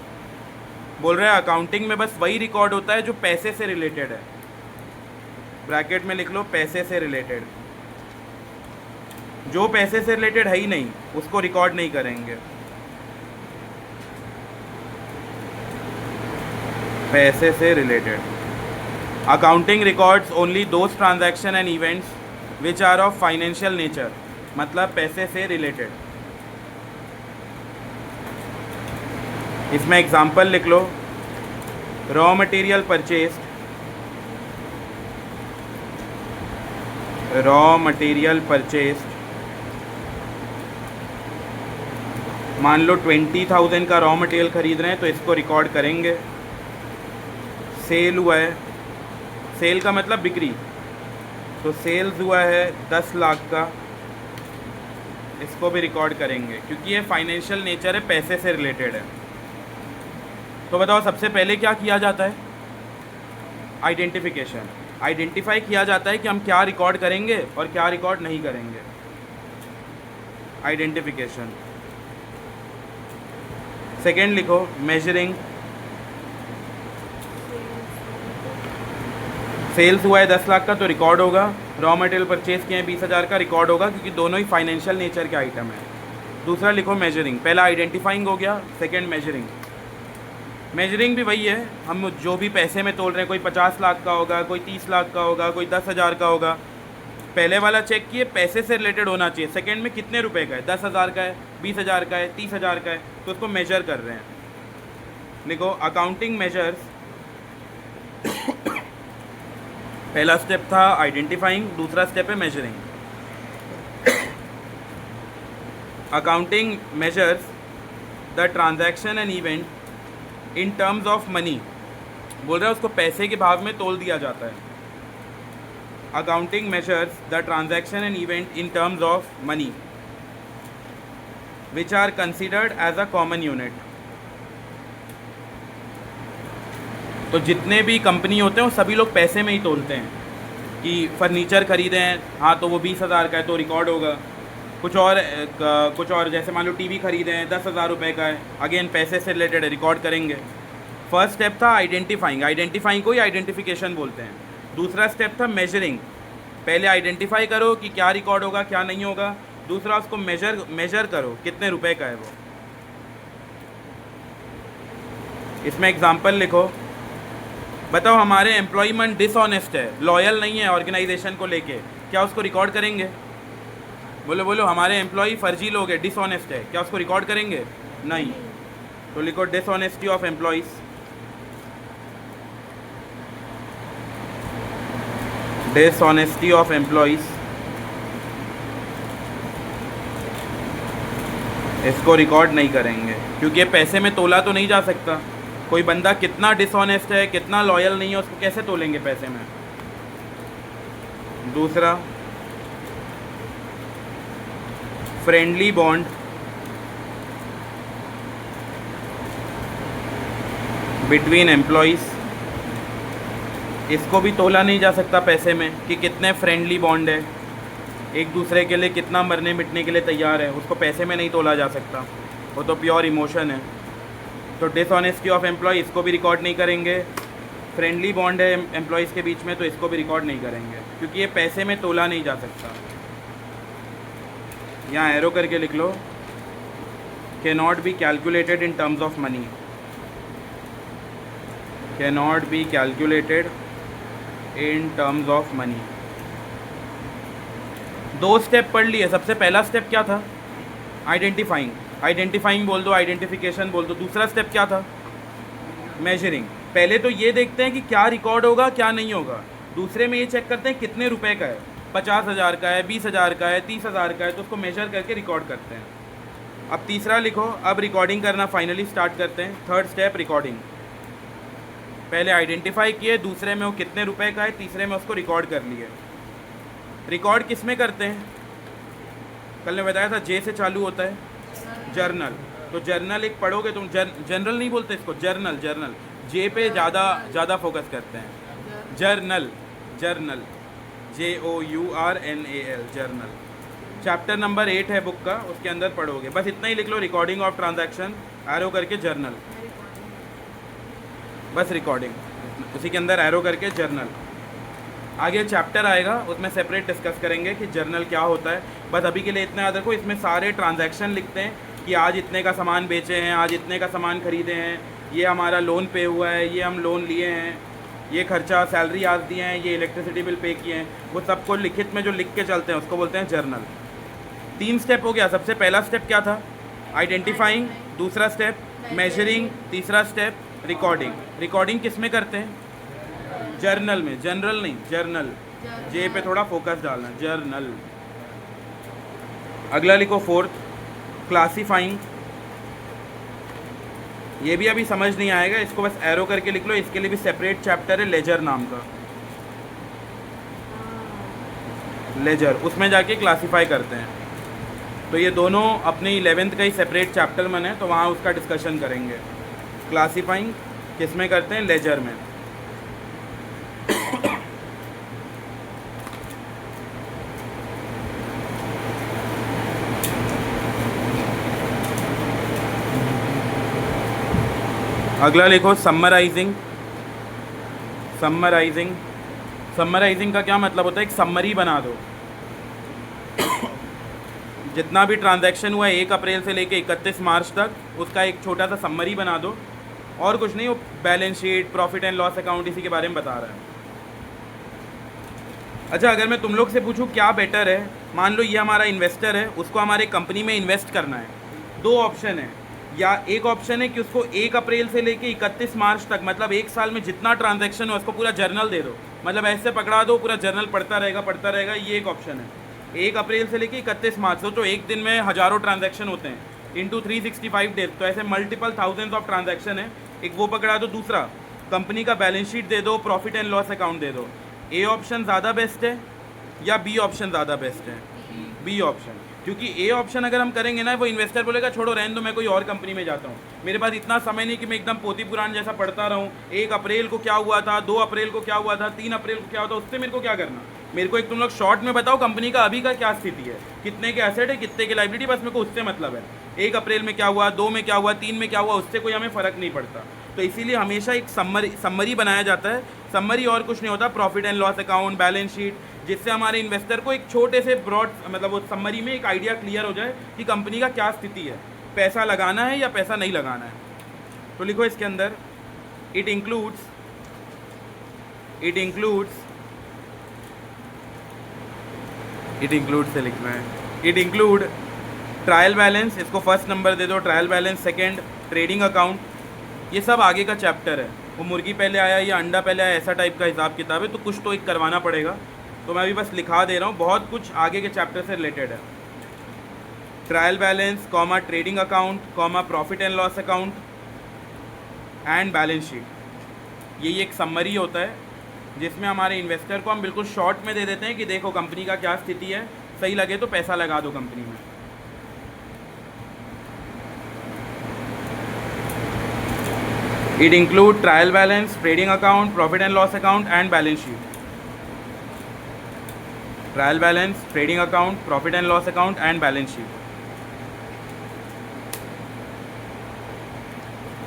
बोल रहे हैं अकाउंटिंग में बस वही रिकॉर्ड होता है जो पैसे से रिलेटेड है, ब्रैकेट में लिख लो पैसे से रिलेटेड। जो पैसे से रिलेटेड है ही नहीं उसको रिकॉर्ड नहीं करेंगे। पैसे से related accounting records only those transaction and events which are of financial nature, मतलब पैसे से रिलेटेड। इसमें एग्जाम्पल लिख लो, रॉ मटेरियल परचेस्ड, मान लो 20,000 का रॉ मटेरियल खरीद रहे हैं तो इसको रिकॉर्ड करेंगे। सेल हुआ है, सेल का मतलब बिक्री, तो सेल्स हुआ है 10 लाख का, इसको भी रिकॉर्ड करेंगे क्योंकि ये फाइनेंशियल नेचर है, पैसे से रिलेटेड है। तो बताओ सबसे पहले क्या किया जाता है? आइडेंटिफिकेशन। आइडेंटिफाई किया जाता है कि हम क्या रिकॉर्ड करेंगे और क्या रिकॉर्ड नहीं करेंगे। आइडेंटिफिकेशन। सेकेंड लिखो मेजरिंग। सेल्स हुआ है 10 लाख का तो रिकॉर्ड होगा, रॉ मटेरियल परचेज किए हैं 20,000 का, रिकॉर्ड होगा क्योंकि दोनों ही फाइनेंशियल नेचर के आइटम है। दूसरा लिखो मेजरिंग। पहला आइडेंटिफाइंग हो गया, सेकेंड मेजरिंग। मेजरिंग भी वही है, हम जो भी पैसे में तोल रहे हैं, कोई 50 लाख का होगा, कोई 30 लाख का होगा, कोई 10,000 का होगा। पहले वाला चेक किए पैसे से रिलेटेड होना चाहिए, सेकंड में कितने रुपए का है, 10,000 का है, 20,000 का है, 30,000 का है, तो उसको मेजर कर रहे हैं। देखो अकाउंटिंग मेजर्स, पहला स्टेप था आइडेंटिफाइंग, दूसरा स्टेप है measuring. Accounting measures the transaction and event in terms of money, बोल रहा है उसको पैसे के भाव में तोल दिया जाता है। Accounting measures the transaction and event in terms of money which are considered as a common unit. तो जितने भी कंपनी होते हैं वो सभी लोग पैसे में ही तोलते हैं कि फर्नीचर खरीदे हैं, हाँ तो वो 20,000 का है तो रिकॉर्ड होगा। कुछ और जैसे मान लो टीवी खरीदे हैं 10,000 रुपये का है, अगेन पैसे से रिलेटेड है, रिकॉर्ड करेंगे। फर्स्ट स्टेप था आइडेंटिफाइंग, आइडेंटिफाइंग को ही आइडेंटिफिकेशन बोलते हैं। दूसरा स्टेप था मेजरिंग, पहले आइडेंटिफाई करो कि क्या रिकॉर्ड होगा क्या नहीं होगा, दूसरा उसको मेजर करो कितने रुपए का है वो। इसमें एग्जांपल लिखो, बताओ हमारे एम्प्लॉय मन डिसऑनेस्ट है, लॉयल नहीं है ऑर्गेनाइजेशन को लेके, क्या उसको रिकॉर्ड करेंगे? बोलो बोलो, हमारे एम्प्लॉय फर्जी लोग हैं, डिसऑनेस्ट है, क्या उसको रिकॉर्ड करेंगे? नहीं। तो लिखो dishonesty of employees. Dishonesty of employees, इसको रिकॉर्ड नहीं करेंगे क्योंकि ये पैसे में तोला तो नहीं जा सकता। कोई बंदा कितना डिसऑनेस्ट है, कितना लॉयल नहीं है, उसको कैसे तोलेंगे पैसे में? दूसरा फ्रेंडली बॉन्ड बिटवीन एम्प्लॉयज़, इसको भी तोला नहीं जा सकता पैसे में कि कितने फ्रेंडली बॉन्ड है, एक दूसरे के लिए कितना मरने मिटने के लिए तैयार है, उसको पैसे में नहीं तोला जा सकता, वो तो प्योर इमोशन है। तो डिसऑनेस्टी ऑफ एम्प्लॉय इसको भी रिकॉर्ड नहीं करेंगे। फ्रेंडली बॉन्ड है एम्प्लॉयज़ के बीच में तो इसको भी रिकॉर्ड नहीं करेंगे क्योंकि ये पैसे में तोला नहीं जा सकता। यहाँ एरो करके लिख लो, can not be calculated in terms of money, can not be calculated in terms of money. 2 step पढ़ लिए। सबसे पहला स्टेप क्या था? आइडेंटिफाइंग, आइडेंटिफाइंग बोल दो, आइडेंटिफिकेशन बोल दो। दूसरा स्टेप क्या था? मेजरिंग। पहले तो ये देखते हैं कि क्या रिकॉर्ड होगा क्या नहीं होगा, दूसरे में ये चेक करते हैं कितने रुपए का है, 50,000 का है, 20,000 का है, 30,000 का है, तो उसको मेजर करके रिकॉर्ड करते हैं। अब तीसरा लिखो, अब रिकॉर्डिंग करना फाइनली स्टार्ट करते हैं। Third step recording. पहले आइडेंटिफाई किए, दूसरे में वो कितने रुपए का है, तीसरे में उसको रिकॉर्ड कर लिए। रिकॉर्ड किस में करते हैं? कल ने बताया था जे से चालू होता है, जर्नल। तो जर्नल एक पढ़ोगे तुम, जनरल नहीं बोलते इसको, जर्नल। जर्नल जे पे ज़्यादा फोकस करते हैं। Journal, journal, JOURNAL, journal. Chapter number 8 है बुक का, उसके अंदर पढ़ोगे। बस इतना ही लिख लो, रिकॉर्डिंग ऑफ ट्रांजैक्शन, एरो करके जर्नल, बस रिकॉर्डिंग, उसी के अंदर एरो करके जर्नल। आगे चैप्टर आएगा, उसमें सेपरेट डिस्कस करेंगे कि जर्नल क्या होता है। बस अभी के लिए इतना याद रखो, इसमें सारे ट्रांजैक्शन लिखते हैं कि आज इतने का सामान बेचे हैं, आज इतने का सामान खरीदे हैं, ये हमारा लोन पे हुआ है, ये हम लोन लिए हैं, ये खर्चा सैलरी आज दिए हैं, ये इलेक्ट्रिसिटी बिल पे किए हैं, वो सबको लिखित में जो लिख के चलते हैं उसको बोलते हैं जर्नल। 3 स्टेप हो गया। सबसे पहला स्टेप क्या था? आइडेंटिफाइंग। दूसरा स्टेप मेजरिंग। तीसरा स्टेप रिकॉर्डिंग। रिकॉर्डिंग किस में करते हैं? जर्नल में, जनरल नहीं, जर्नल। जे पे थोड़ा फोकस डालना, जर्नल। अगला लिखो फोर्थ, क्लासीफाइंग। ये भी अभी समझ नहीं आएगा, इसको बस एरो करके लिख लो। इसके लिए भी सेपरेट चैप्टर है, लेजर नाम का, लेजर, उसमें जाके क्लासीफाई करते हैं। तो ये दोनों अपने 11th का ही सेपरेट चैप्टर में है, तो वहाँ उसका डिस्कशन करेंगे। क्लासीफाइंग किस में करते हैं? लेजर में। अगला लिखो समराइजिंग। समराइजिंग, समराइजिंग का क्या मतलब होता है? एक समरी बना दो, जितना भी ट्रांजैक्शन हुआ है 1 अप्रैल से लेके 31 मार्च तक, उसका एक छोटा सा समरी बना दो। और कुछ नहीं, वो balance sheet, profit and loss account इसी के बारे में बता रहा है। अच्छा, अगर मैं तुम लोग से पूछूं क्या बेटर है, मान लो ये हमारा इन्वेस्टर है, उसको हमारे कंपनी में इन्वेस्ट करना है। 2 ऑप्शन है, या एक ऑप्शन है कि उसको 1 अप्रैल से लेके 31 मार्च तक, मतलब 1 साल में जितना ट्रांजैक्शन हो उसको पूरा जर्नल दे दो, मतलब ऐसे पकड़ा दो, पूरा जर्नल पढ़ता रहेगा। ये एक ऑप्शन है। 1 अप्रैल से लेके 31 मार्च, तो एक दिन में हज़ारों ट्रांजैक्शन होते हैं, इंटू 365 डेज, तो ऐसे मल्टीपल थाउजेंड्स ऑफ ट्रांजैक्शन है, एक वो पकड़ा दो। दूसरा, कंपनी का बैलेंस शीट दे दो, प्रॉफिट एंड लॉस अकाउंट दे दो। ए ऑप्शन ज़्यादा बेस्ट है या बी ऑप्शन ज़्यादा बेस्ट है? बी ऑप्शन, क्योंकि ए ऑप्शन अगर हम करेंगे ना, वो इन्वेस्टर बोलेगा छोड़ो रहने दो, मैं कोई और कंपनी में जाता हूँ, मेरे पास इतना समय नहीं कि मैं एकदम पोती पुराण जैसा पढ़ता रहूँ, 1 अप्रैल को क्या हुआ था, 2 अप्रैल को क्या हुआ था, 3 अप्रैल को क्या हुआ था, उससे मेरे को क्या करना। मेरे को एक तुम लोग शॉर्ट में बताओ कंपनी का अभी का क्या स्थिति है, कितने के एसेट है, कितने की लाइबिलिटी, बस मेरे को उससे मतलब है। 1 अप्रैल में क्या हुआ, 2 में क्या हुआ, 3 में क्या हुआ, उससे कोई हमें फ़र्क नहीं पड़ता। तो इसीलिए हमेशा एक समरी बनाया जाता है। समरी और कुछ नहीं होता, profit and loss account, balance sheet, जिससे हमारे इन्वेस्टर को एक छोटे से ब्रॉड, मतलब वो समरी में एक आइडिया क्लियर हो जाए कि कंपनी का क्या स्थिति है, पैसा लगाना है या पैसा नहीं लगाना है। तो लिखो इसके अंदर, इट इंक्लूड्स से लिखना है। इट इंक्लूड ट्रायल बैलेंस, इसको फर्स्ट नंबर दे दो, trial balance. Second, trading account, ये सब आगे का चैप्टर है। वो मुर्गी पहले आया या अंडा पहले आया, ऐसा टाइप का हिसाब किताब है, तो कुछ तो एक करवाना पड़ेगा, तो मैं अभी बस लिखा दे रहा हूँ, बहुत कुछ आगे के चैप्टर से रिलेटेड है। Trial balance, comma trading account, comma profit and loss account and balance sheet. यही एक समरी होता है जिसमें हमारे इन्वेस्टर को हम बिल्कुल शॉर्ट में दे देते हैं कि देखो कंपनी का क्या स्थिति है, सही लगे तो पैसा लगा दो कंपनी में। It include trial balance, trading account, profit and loss account and balance sheet. Trial balance, trading account, profit and loss account and balance sheet.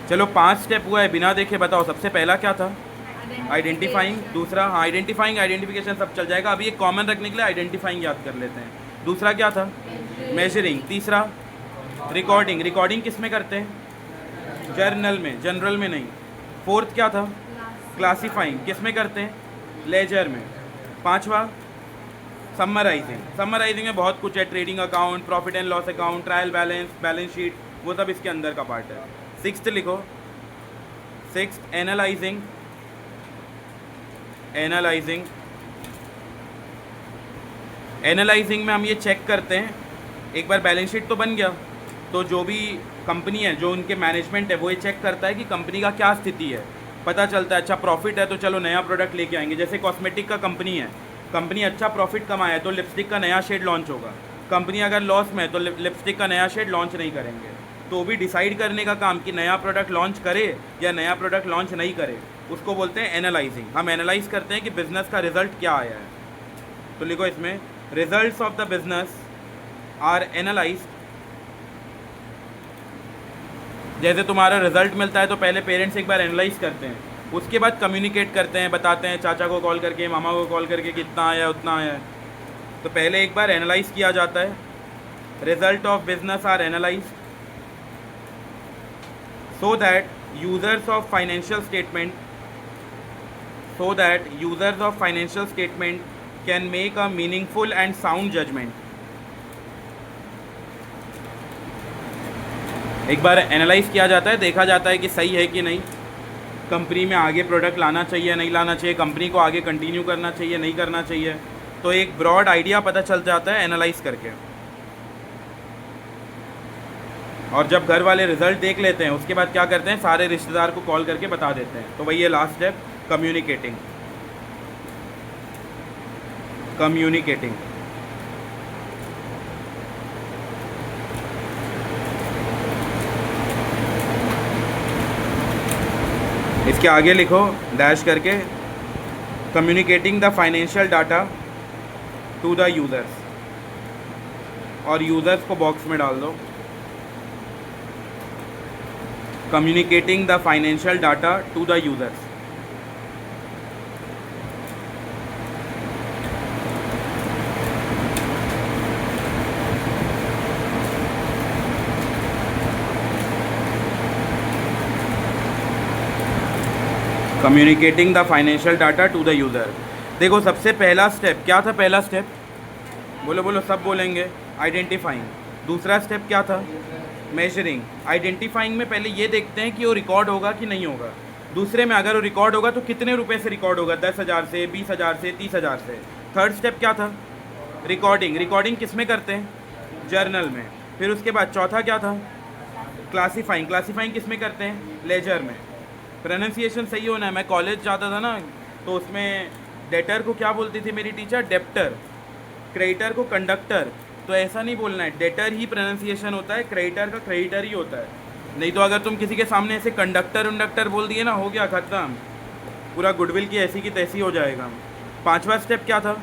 चलो 5 स्टेप हुआ है, बिना देखे बताओ सबसे पहला क्या था? आइडेंटिफाइंग। दूसरा, हाँ आइडेंटिफाइंग, आइडेंटिफिकेशन सब चल जाएगा। अभी एक कॉमन रखने के लिए आइडेंटिफाइंग याद कर लेते हैं। दूसरा क्या था? मेजरिंग। तीसरा रिकॉर्डिंग। रिकॉर्डिंग किस में करते हैं? जर्नल में, जनरल में नहीं। फोर्थ क्या था? क्लासीफाइंग। किस में करते हैं? लेजर में। पांचवा समराइजिंग। समराइजिंग में बहुत कुछ है, trading account, profit and loss account, trial balance, balance sheet, वो सब इसके अंदर का पार्ट है। सिक्स्थ लिखो, सिक्स्थ एनालाइजिंग। एनालाइजिंग, एनालाइजिंग में हम ये चेक करते हैं, एक बार बैलेंस शीट तो बन गया तो जो भी कंपनी है, जो उनके मैनेजमेंट है, वो ये चेक करता है कि कंपनी का क्या स्थिति है। पता चलता है अच्छा प्रॉफिट है तो चलो नया प्रोडक्ट लेके आएंगे। जैसे कॉस्मेटिक का कंपनी है, कंपनी अच्छा प्रॉफिट कमाया है तो लिपस्टिक का नया शेड लॉन्च होगा। कंपनी अगर लॉस में है तो लिपस्टिक का नया शेड लॉन्च नहीं करेंगे। तो भी डिसाइड करने का काम कि नया प्रोडक्ट लॉन्च करे या नया प्रोडक्ट लॉन्च नहीं करे, उसको बोलते हैं एनालाइजिंग। हम एनालाइज करते हैं कि बिजनेस का रिजल्ट क्या आया है। तो लिखो इसमें, results of the business are analysed. जैसे तुम्हारा रिजल्ट मिलता है तो पहले पेरेंट्स एक बार एनालाइज करते हैं, उसके बाद कम्युनिकेट करते हैं, बताते हैं चाचा को कॉल करके, मामा को कॉल करके कितना आया उतना आया। तो पहले एक बार एनालाइज किया जाता है। Result of business are analysed so that users of financial statement can make a meaningful and sound judgment। एक बार एनालाइज किया जाता है, देखा जाता है कि सही है कि नहीं, कंपनी में आगे प्रोडक्ट लाना चाहिए नहीं लाना चाहिए, कंपनी को आगे कंटिन्यू करना चाहिए नहीं करना चाहिए। तो एक ब्रॉड आइडिया पता चल जाता है एनालाइज करके। और जब घर वाले रिजल्ट देख लेते हैं उसके बाद क्या करते हैं, सारे रिश्तेदार को कॉल करके बता देते हैं। तो वही है लास्ट स्टेप, कम्युनिकेटिंग। कम्युनिकेटिंग इसके आगे लिखो डैश करके, communicating the financial data to the users, और यूज़र्स को बॉक्स में डाल दो। Communicating the financial data to the users। Communicating the financial data to the user। देखो सबसे पहला स्टेप क्या था? पहला स्टेप बोलो बोलो, सब बोलेंगे, आइडेंटिफाइंग। दूसरा स्टेप क्या था? मेजरिंग। आइडेंटिफाइंग में पहले ये देखते हैं कि वो रिकॉर्ड होगा कि नहीं होगा। दूसरे में अगर वो रिकॉर्ड होगा तो कितने रुपए से रिकॉर्ड होगा, 10,000 से, 20,000 से, 30,000 से। थर्ड स्टेप क्या था? रिकॉर्डिंग। रिकॉर्डिंग किस में करते हैं? जर्नल में। फिर उसके बाद चौथा क्या था? क्लासीफाइंग। क्लासीफाइंग किस में करते हैं? लेजर में। प्रोनाउंसिएशन सही होना है। मैं कॉलेज जाता था ना तो उसमें डेटर को क्या बोलती थी मेरी टीचर? डेप्टर। क्रेडिटर को कंडक्टर। तो ऐसा नहीं बोलना है, डेटर ही प्रोनाउंसिएशन होता है, क्रेडिटर का क्रेडिटर ही होता है। नहीं तो अगर तुम किसी के सामने ऐसे कंडक्टर उंडक्टर बोल दिए ना, हो गया ख़त्म, पूरा गुडविल की ऐसी की तैसी हो जाएगा। पांचवा स्टेप क्या था?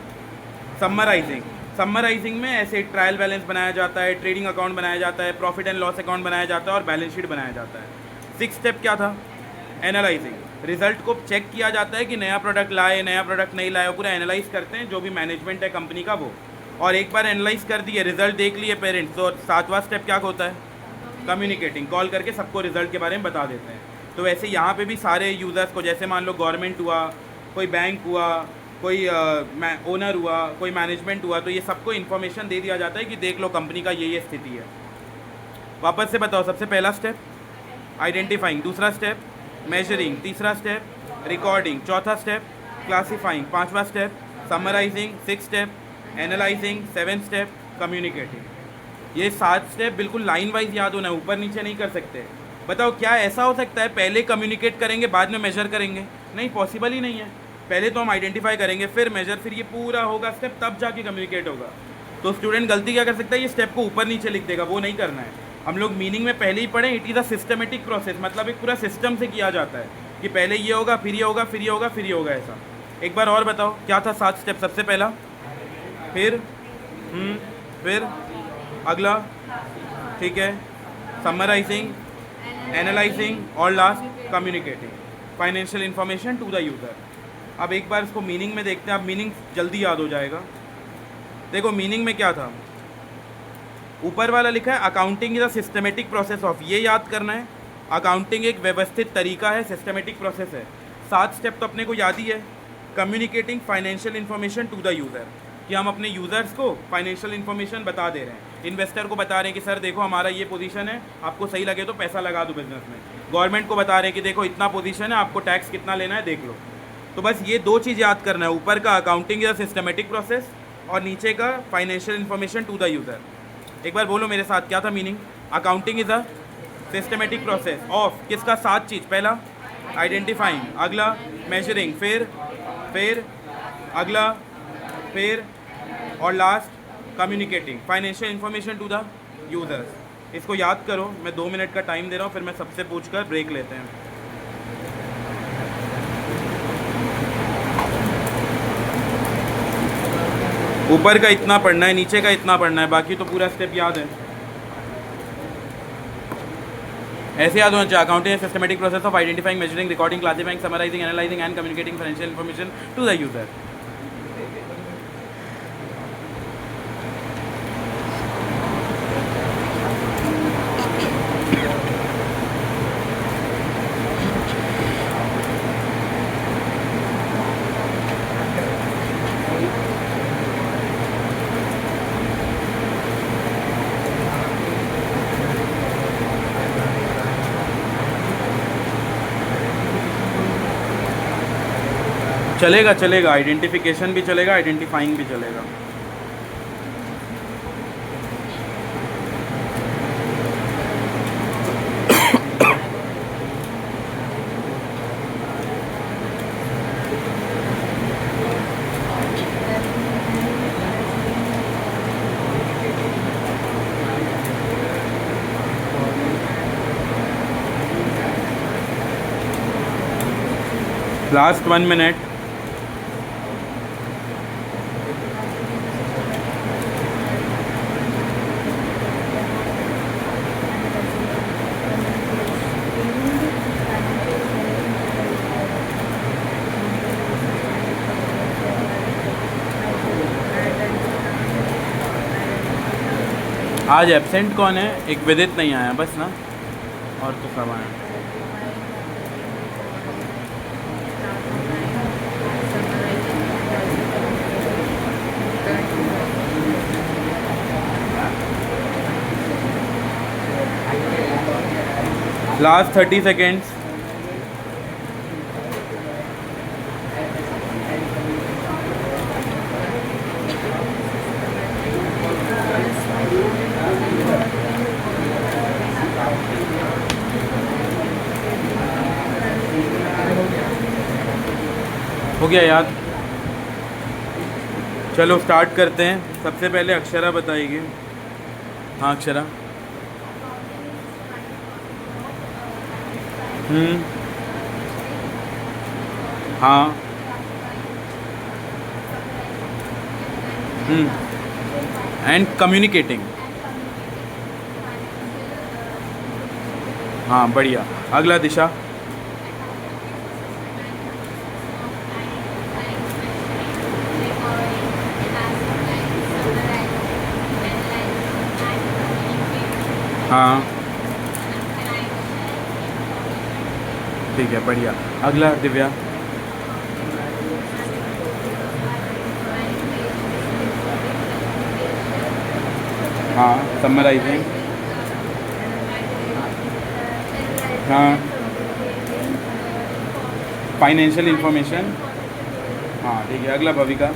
समराइजिंग। समराइजिंग में ऐसे ट्रायल बैलेंस बनाया जाता है, ट्रेडिंग अकाउंट बनाया जाता है, प्रॉफिट एंड लॉस अकाउंट बनाया जाता है और बैलेंस शीट बनाया जाता है। सिक्स स्टेप क्या था? एनालाइजिंग। रिजल्ट को चेक किया जाता है कि नया प्रोडक्ट लाए, नया प्रोडक्ट नहीं लाए, पूरा एनालाइज करते हैं जो भी मैनेजमेंट है कंपनी का वो। और एक बार एनालाइज कर दिए, रिजल्ट देख लिए पेरेंट्स, तो सातवां स्टेप क्या होता है? कम्युनिकेटिंग। कॉल करके सबको रिजल्ट के बारे में बता देते हैं। तो वैसे यहाँ पे भी सारे यूज़र्स को, जैसे मान लो गवर्नमेंट हुआ, कोई बैंक हुआ, कोई ओनर हुआ, कोई मैनेजमेंट हुआ, तो ये सबको इन्फॉर्मेशन दे दिया जाता है कि देख लो कंपनी का ये स्थिति है। वापस से बताओ, सबसे पहला स्टेप आइडेंटिफाइंग, दूसरा स्टेप मेजरिंग, तीसरा स्टेप रिकॉर्डिंग, चौथा स्टेप क्लासीफाइंग, पांचवा step summarising, six step analysing, seven step communicating. ये 7 स्टेप बिल्कुल लाइन वाइज याद होना है, ऊपर नीचे नहीं कर सकते। बताओ क्या ऐसा हो सकता है पहले कम्युनिकेट करेंगे बाद में मेजर करेंगे? नहीं, पॉसिबल ही नहीं है। पहले तो हम आइडेंटिफाई करेंगे, फिर मेजर, फिर ये पूरा होगा स्टेप, तब जाके कम्युनिकेट होगा। तो स्टूडेंट गलती क्या कर सकता है? ये स्टेप को ऊपर नीचे लिख देगा, वो नहीं करना है। हम लोग मीनिंग में पहले ही पढ़े, it is a systematic process, मतलब एक पूरा सिस्टम से किया जाता है कि पहले ये होगा, फिर ये होगा, फिर ये होगा, फिर ये होगा, ऐसा। एक बार और बताओ क्या था 7 स्टेप? सबसे पहला, फिर फिर अगला, ठीक है, समराइजिंग, एनालाइजिंग और last communicating financial information to the user. अब एक बार इसको मीनिंग में देखते हैं, अब मीनिंग जल्दी याद हो जाएगा। देखो मीनिंग में क्या था, ऊपर वाला लिखा है accounting is a systematic process of, ये याद करना है। अकाउंटिंग एक व्यवस्थित तरीका है, सिस्टमेटिक प्रोसेस है। 7 स्टेप तो अपने को याद ही है। Communicating financial information to the user, कि हम अपने यूज़र्स को फाइनेंशियल इन्फॉर्मेशन बता दे रहे हैं। इन्वेस्टर को बता रहे हैं कि सर देखो हमारा ये पोजीशन है, आपको सही लगे तो पैसा लगा दो बिजनेस में। गवर्नमेंट को बता रहे हैं कि देखो इतना पोजीशन है, आपको टैक्स कितना लेना है देख लो। तो बस ये 2 चीज़ याद करना है, ऊपर का accounting is a systematic process और नीचे का financial information to the user. एक बार बोलो मेरे साथ, क्या था meaning? Accounting is a systematic process of किसका? 7 चीज़। पहला आइडेंटिफाइंग, अगला मेजरिंग, फिर अगला, फिर और last communicating financial information to the users. इसको याद करो, मैं 2 मिनट का टाइम दे रहा हूँ, फिर मैं सबसे पूछकर ब्रेक लेते हैं। ऊपर का इतना पढ़ना है, नीचे का इतना पढ़ना है, बाकी तो पूरा स्टेप याद है। ऐसे याद होना चाहिए, accounting systematic process of identifying, measuring, recording, classifying, summarising, analysing and communicating financial information to the user. चलेगा चलेगा, आइडेंटिफिकेशन भी चलेगा, आइडेंटिफाइंग भी चलेगा। Last 1 minute. आज एब्सेंट कौन है? एक विदित नहीं आया बस ना, और तो सब आए। Last 30 seconds. हो गया याद? चलो स्टार्ट करते हैं। सबसे पहले अक्षरा बताएगी। हाँ अक्षरा। हाँ। And communicating. हाँ बढ़िया। अगला दिशा। हाँ ठीक है बढ़िया। अगला दिव्या। हाँ समराइजिंग। हाँ फाइनेंशियल इंफॉर्मेशन। हाँ ठीक है। अगला भविका।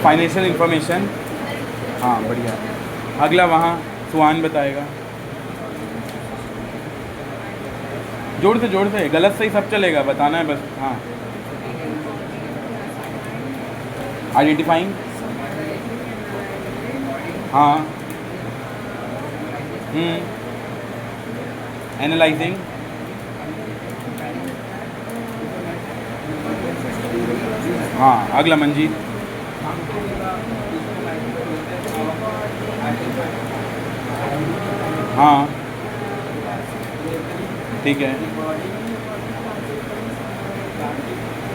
Financial information. हाँ बढ़िया। अगला वहाँ सुहान बताएगा। जोर से, गलत सही सब चलेगा, बताना है बस। हाँ, आइडेंटिफाइंग। हाँ। एनालाइजिंग। हाँ, अगला मंजीत। हाँ, ठीक है।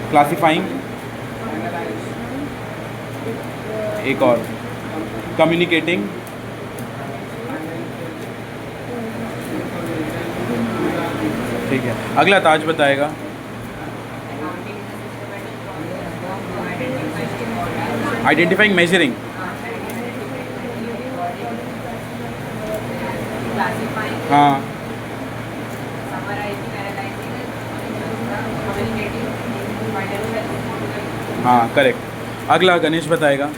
क्लासिफाइंग। एक और, कम्युनिकेटिंग। ठीक है, अगला ताज बताएगा। Identifying, measuring. हाँ, हाँ, करेक्ट। अगला गणेश बताएगा।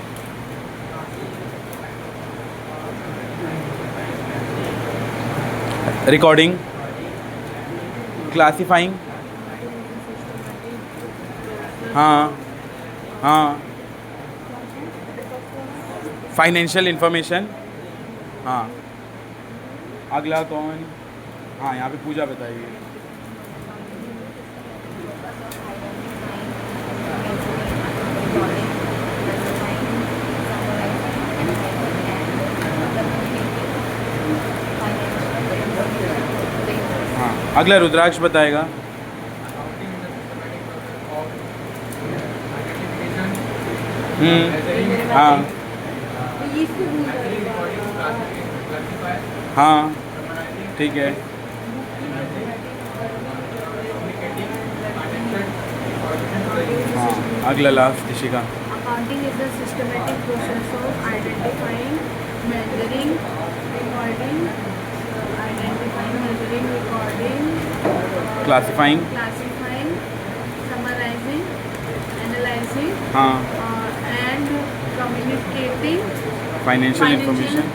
रिकॉर्डिंग। क्लासिफाइंग। हाँ, हाँ। Financial information. हाँ, अगला कौन? हाँ, यहाँ पे पूजा बताइए। हाँ, अगला रुद्राक्ष बताएगा। हाँ, हाँ, ठीक है। हाँ, अगला last Ishika. Accounting is the systematic process of identifying, measuring, recording, classifying. summarizing, analyzing, हाँ, and communicating financial financial information.